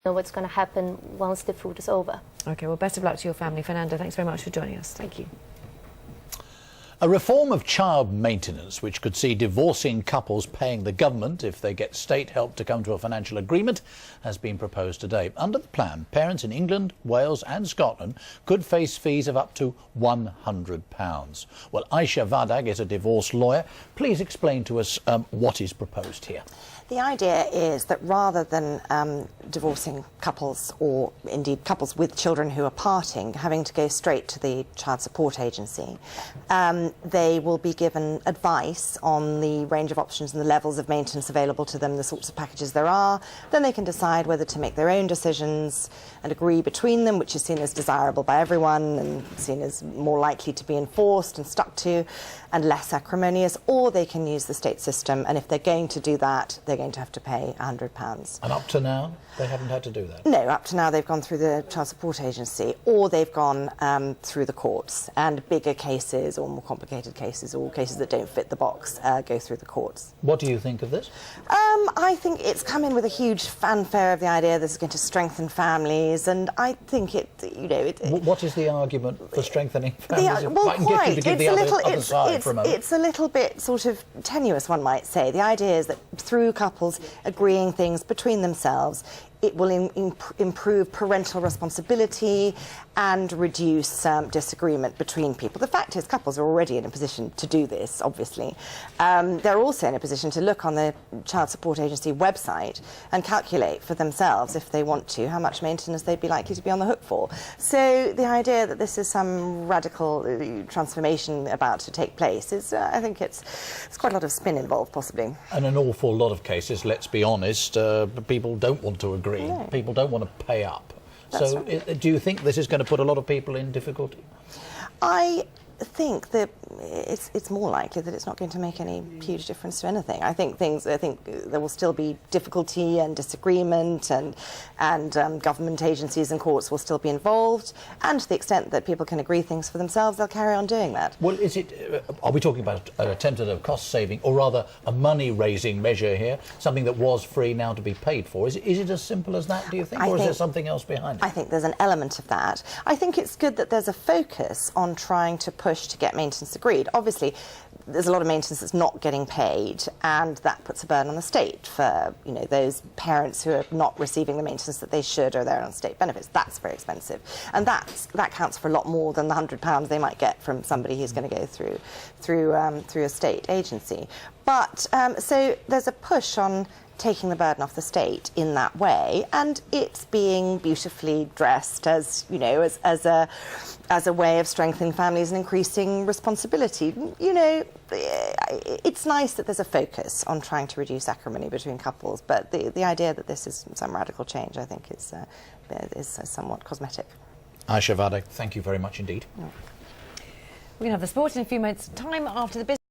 know what's going to happen once the food is over. OK, well, best of luck to your family. Fernanda, thanks very much for joining us. Thank you. A reform of child maintenance, which could see divorcing couples paying the government if they get state help to come to a financial agreement, has been proposed today. Under the plan, parents in England, Wales and Scotland could face fees of up to £100. Well, Ayesha Vardag is a divorce lawyer. Please explain to us what is proposed here. The idea is that rather than divorcing couples, or indeed couples with children who are parting, having to go straight to the child support agency, they will be given advice on the range of options and the levels of maintenance available to them, the sorts of packages there are. Then they can decide whether to make their own decisions and agree between them, which is seen as desirable by everyone and seen as more likely to be enforced and stuck to and less acrimonious, or they can use the state system, and if they're going to do that, they're going to have to pay £100. And up to now, they haven't had to do that? No, up to now they've gone through the child support agency, or they've gone through the courts, and bigger cases or more complicated cases, or cases that don't fit the box, go through the courts. What do you think of this? I think it's come in with a huge fanfare of the idea this is going to strengthen families, and I think what is the argument for strengthening families? It's a little bit sort of tenuous, one might say. The idea is that through couples agreeing things between themselves, it will improve parental responsibility and reduce disagreement between people. The fact is, couples are already in a position to do this, obviously. They're also in a position to look on the Child Support Agency website and calculate for themselves, if they want to, how much maintenance they'd be likely to be on the hook for. So the idea that this is some radical transformation about to take place is, I think it's quite a lot of spin involved, possibly. And an awful lot of cases, let's be honest, people don't want to agree. No. People don't want to pay up. That's so right. Do you think this is going to put a lot of people in difficulty? I think that it's more likely that it's not going to make any huge difference to anything. I think there will still be difficulty and disagreement, and government agencies and courts will still be involved, and to the extent that people can agree things for themselves, they'll carry on doing that. Well, are we talking about an attempt at a cost saving, or rather a money raising measure here, something that was free now to be paid for? Is it as simple as that, do you think, or is there something else behind it? I think there's an element of that. I think it's good that there's a focus on trying to push to get maintenance agreed. Obviously, there's a lot of maintenance that's not getting paid, and that puts a burden on the state for those parents who are not receiving the maintenance that they should, or they're on state benefits. That's very expensive, and that counts for a lot more than the £100 they might get from somebody who's going to go through a state agency. But so there's a push on taking the burden off the state in that way, and it's being beautifully dressed as as a way of strengthening families and increasing responsibility. It's nice that there's a focus on trying to reduce acrimony between couples, but the idea that this is some radical change, I think, is somewhat cosmetic. Ayesha Vardag, thank you very much indeed. We're going to have the sport in a few moments' time after the business.